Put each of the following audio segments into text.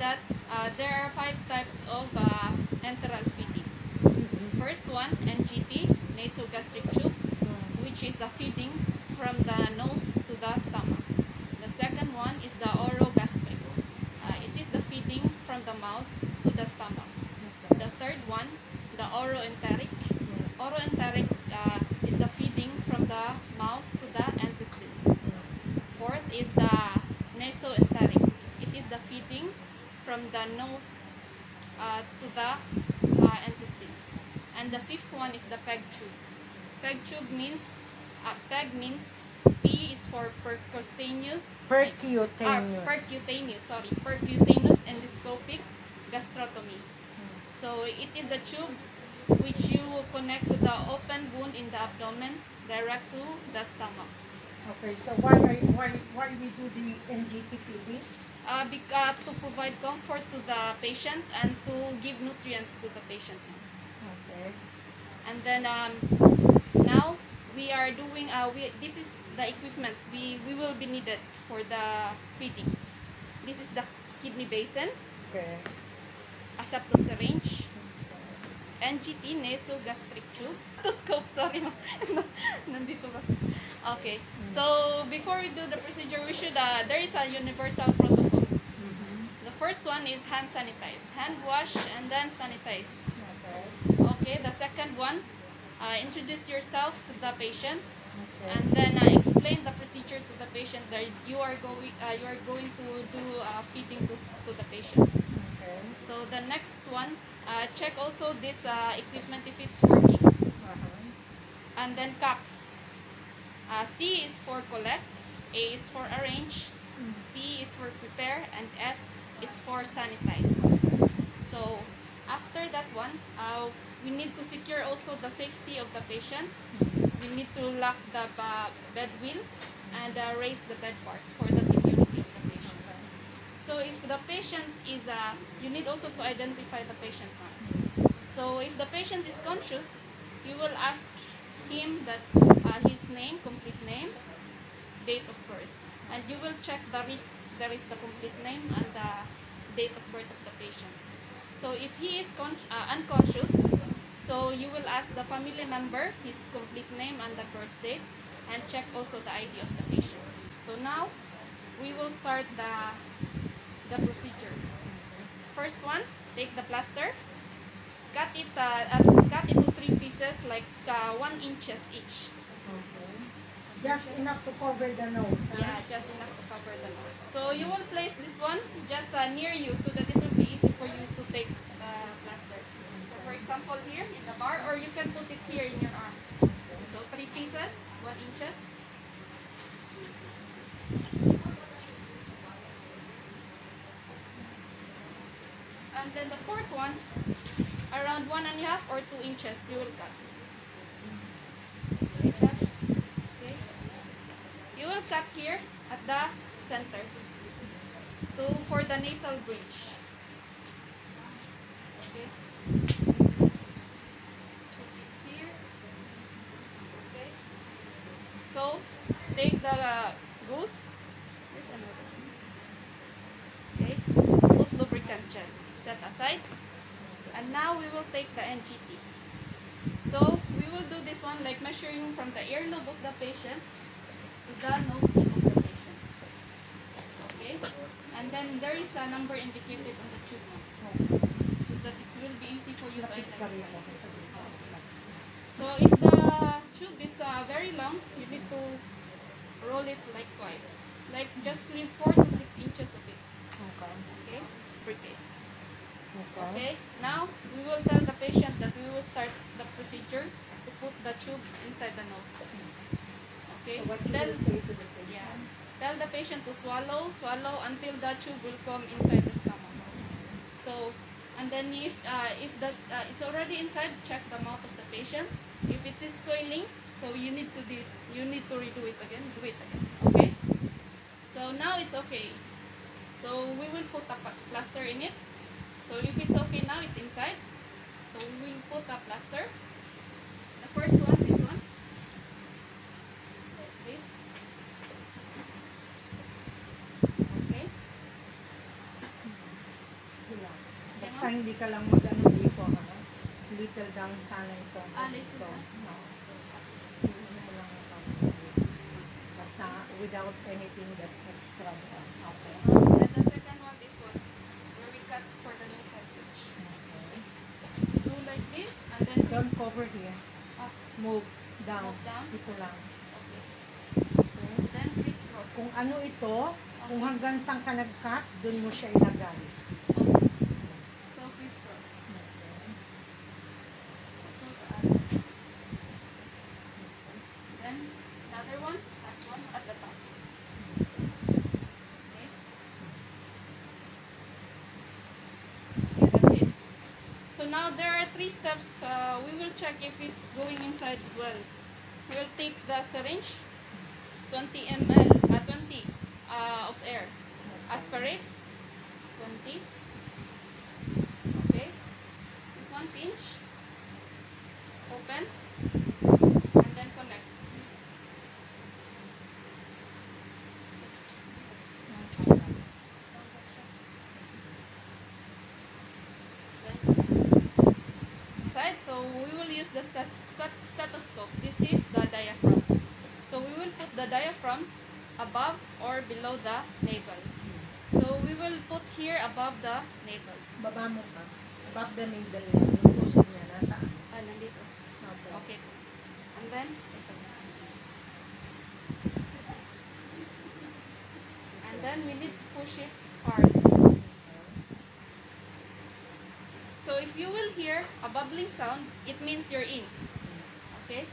that, there are 5 types of enteral feeding. First one, NGT, nasogastric tube, which is a feeding from the nose to the stomach. The second one is the orogastric. It is the feeding from the mouth to the stomach. The third one, the oroenteric. Oroenteric is the feeding from the mouth to the intestine. Fourth is the nasoenteric. It is the feeding from the nose to the intestine. And the fifth one is the PEG tube. PEG tube means, PEG means P is for percutaneous. Percutaneous endoscopic gastrotomy. So it is the tube which you connect to the open wound in the abdomen direct to the stomach. Okay, so why we do the NGT feeding? To provide comfort to the patient and to give nutrients to the patient. Okay. And then now we are doing, this is the equipment we will be needed for the feeding. This is the kidney basin, Okay. a septal syringe, NGT, nasogastric tube, stethoscope, sorry. Nandito kasi. Okay, so before we do the procedure, we should, there is a universal protocol. The first one is hand sanitize, hand wash and then sanitize. Okay. Okay, the second one, introduce yourself to the patient. Okay. And then explain the procedure to the patient that you are going to do feeding to the patient. Okay. So the next one, check also this equipment if it's working. And then cups. C is for collect, A is for arrange, P is for prepare, and S is for sanitize. So after that one, we need to secure also the safety of the patient. We need to lock the bed wheel and raise the bed bars for the security of the patient. So if the patient is, you need also to identify the patient now. So if the patient is conscious, you will ask him that his name, complete name, date of birth, and you will check the wrist. There is the complete name and the date of birth of the patient. So if he is unconscious, so you will ask the family member his complete name and the birth date, and check also the ID of the patient. So now we will start the procedure. First one, take the plaster, cut it into 3 pieces like 1 inches each. Okay. Just enough to cover the nose. Huh? Yeah, just enough to cover the nose. So you will place this one just near you so that it will be easy for you to take the plaster. So for example here in the bar, or you can put it here in your arms. So 3 pieces, 1 inches. And then the fourth one, around 1.5 or 2 inches you will cut. Okay. You will cut here at the center for the nasal bridge. Okay. Here. Okay. So take the goose. There's another one. Okay. Put lubricant gel. Set aside. And now we will take the NGT. So we will do this one like measuring from the earlobe of the patient to the nose tip of the patient. Okay? And then there is a number indicated on the tube now, so that it will be easy for you to identify. So if the tube is very long, you need to roll it like twice. Like just leave 4 to 6 inches of it. Okay? Okay. Okay, now we will tell the patient that we will start the procedure to put the tube inside the nose. Okay, So what do you say to the patient? Yeah, tell the patient to swallow until the tube will come inside the stomach. So, and then if it's already inside, check the mouth of the patient. If it is coiling, so you need to redo it again. Do it again. Okay. So now it's okay. So we will put a plaster in it. So if it's okay now, it's inside. So we will put a plaster. The first one, this one. Like this. Okay. Baka hindi ka lang mag-ano dito, ha? Little down sana ito. Little down. No. So, Hindi mo lang ito. Basta without anything that extra. Okay. and the second one, this one, where we cut for the new side edge. Okay. Do like this, and then Don't cover here. ah, Move down. Move down. Ito lang. okay. Okay. Then crisscross. Kung ano ito, kung hanggang saan ka nag-cut, dun mo siya ilagay. So crisscross. Okay. So the other. Then the other one, last one at the top. Okay. Okay, that's it. So now there are 3 steps. We will check if it's going inside well. We will take the syringe, 20 ml, 20 of air. Aspirate, 20. Okay. This one pinch. Open. And then connect. Side, so we will use the stethoscope. This is the diaphragm. So we will put the diaphragm above or below the navel. So we will put here above the navel. Baba mo ka. Above the navel niya. Yung puso niya. Nasaan? Nandito. Okay. Okay. And then, we need to push it hard. So if you will hear a bubbling sound, it means you're in. Okay?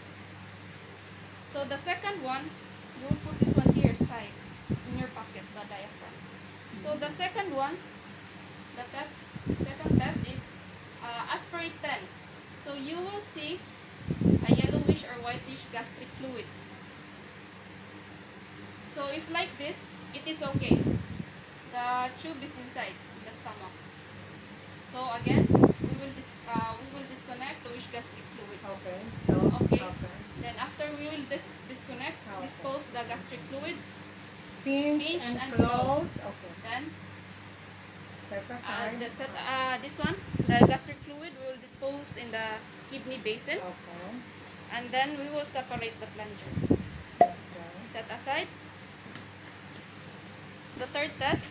So the second one, you will put this one here side in your pocket, the diaphragm. So the second one, second test is aspirate 10. So you will see a yellowish or whitish gastric fluid. So if like this, it is okay. The tube is inside the stomach. So again, we will disconnect the which gastric fluid. Okay. So, Okay. Then after we will disconnect, Okay. dispose the gastric fluid. Pinch Pinch and and close. close. Okay. Then Set aside. this one, the gastric fluid, we will dispose in the kidney basin, Okay. and then we will separate the plunger. Okay. Set aside. The third test,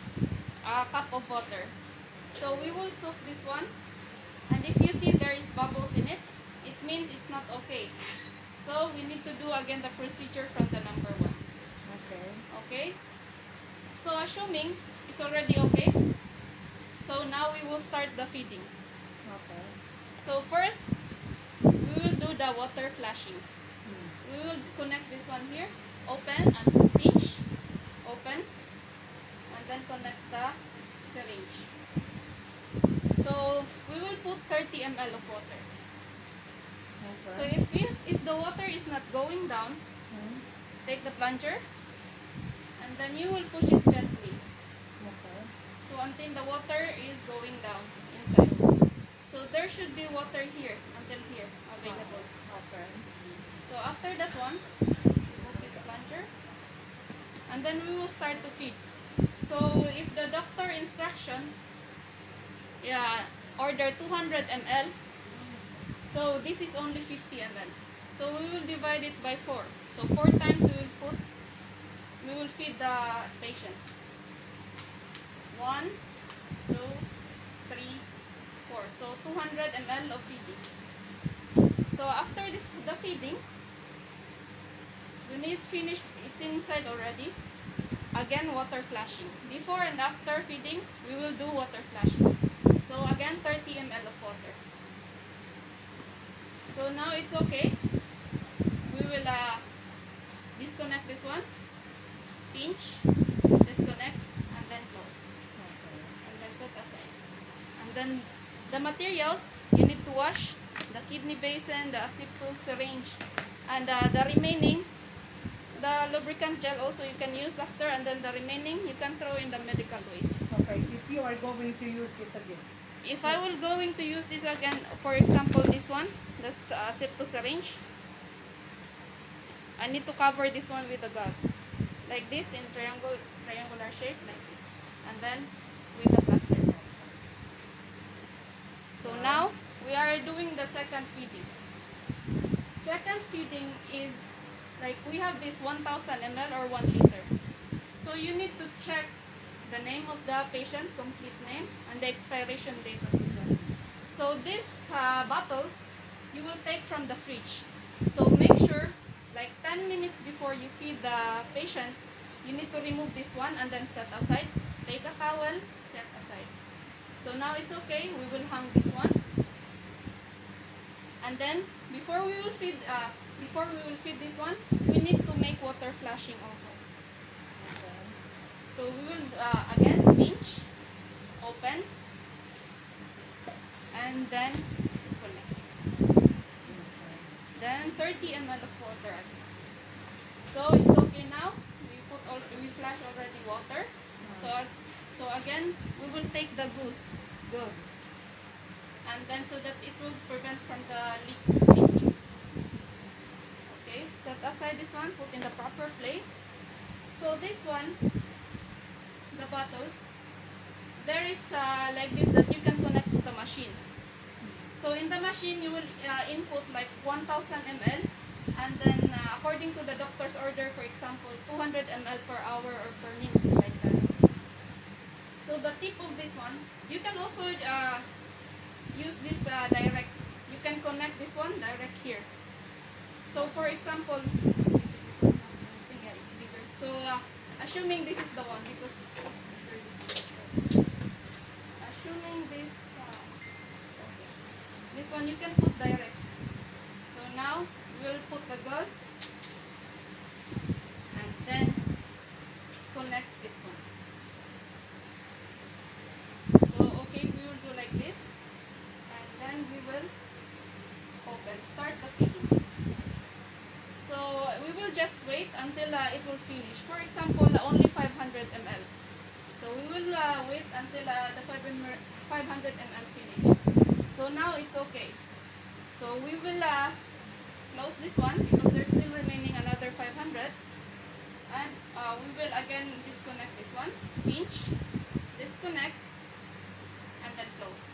a cup of water. So we will soak this one, and if you see there is bubbles in it, it means it's not okay. So we need to do again the procedure from the number 1. Okay. Okay? So assuming it's already okay, so now we will start the feeding. Okay. So first, we will do the water flashing. Hmm. We will connect this one here, open and pinch, open, and then connect the syringe. So we will put 30 ml of water. Okay. So if the water is not going down, Hmm. take the plunger, and then you will push it gently. Okay. So until the water is going down inside. So there should be water here until here available. Okay. So after that one, remove this plunger, and then we will start to feed. So if the doctor instruction, order 200 ml, so this is only 50 ml. So we will divide it by 4. So 4 times we will feed the patient. 1, 2, 3, 4. So 200 ml of feeding. So after the feeding, when it finished, it's inside already. Again, water flashing. Before and after feeding, we will do water flashing. So again, 30 ml of water. So now it's okay. We will disconnect this one, pinch, disconnect, and then close. Okay. And then set aside. And then the materials, you need to wash the kidney basin, the aseptic syringe, and the remaining, the lubricant gel also you can use after, and then the remaining you can throw in the medical waste. Okay. If you are going to use it again. If I will going to use this again, for example this one, this aseptic syringe, I need to cover this one with a gauze, like this, in triangular shape, like this, and then with the plaster. So now we are doing the second feeding. Second feeding is like we have this 1000 ml or 1 liter. So you need to check the name of the patient, complete name, and the expiration date of this one. So this bottle you will take from the fridge. So make sure like 10 minutes before you feed the patient, you need to remove this one and then set aside. Take a towel, set aside. So now it's okay, we will hang this one. And then before we will feed this one, we need to make water flushing also. So we will again pinch, open, and then connect. Then 30 ml of water again. So it's okay now. We flash already water. So again we will take the goose, and then so that it will prevent from the leaking. Okay, set aside this one, put in the proper place. So this one, the bottle, there is like this that you can connect to the machine. So in the machine you will input like 1000 ml, and then according to the doctor's order, for example 200 ml per hour or per minute, like that. So the tip of this one, you can also use this direct. You can connect this one direct here. So for example, this one, I think, yeah, it's bigger. So assuming this is the one, because it's bigger. Assuming this one you can put direct. So now we'll put the gauze and then connect this one. So okay, we will do like this, and then we will open, start the feeding. So we will just wait until it will finish. For example, only 500 ml. So we will wait until the 500 ml finish. So now it's okay. So we will close this one because there's still remaining another 500, and we will again disconnect this one, pinch, disconnect, and then close.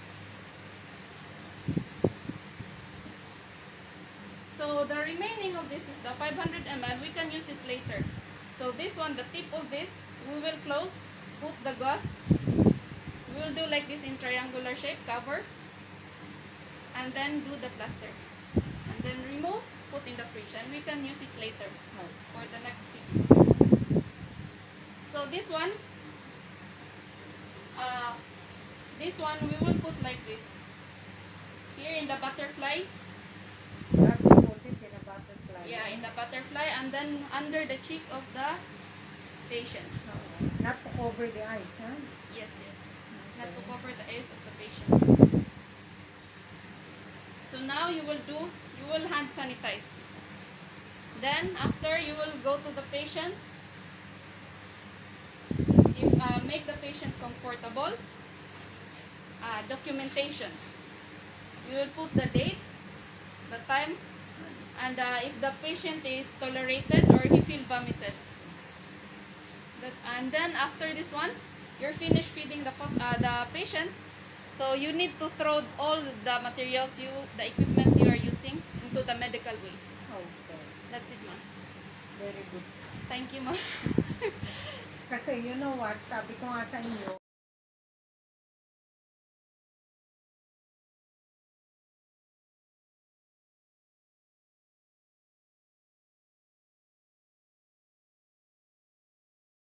So the remaining of this is the 500 ml. We can use it later. So this one, the tip of this, we will close, put the gauze. We will do like this in triangular shape, cover, and then do the plaster, and then remove, put in the fridge, and we can use it later for the next feeding. So this one we will put like this here in the butterfly. You have to put it in a butterfly. Yeah, in the butterfly, and then under the cheek of the patient. Not to cover the eyes, huh? Yes. Not to cover the eyes of the patient. So now you will hand sanitize. Then after, you will go to the patient. Make the patient comfortable. Documentation. You will put the date, the time, and if the patient is tolerated or he feel vomited. And then after this one, you're finished feeding the patient. So you need to throw all the materials, the equipment you are using, into the medical waste. Okay. That's it, ma'am. Very good. Thank you, ma'am. Kasi you know what, sabi ko nga sa inyo,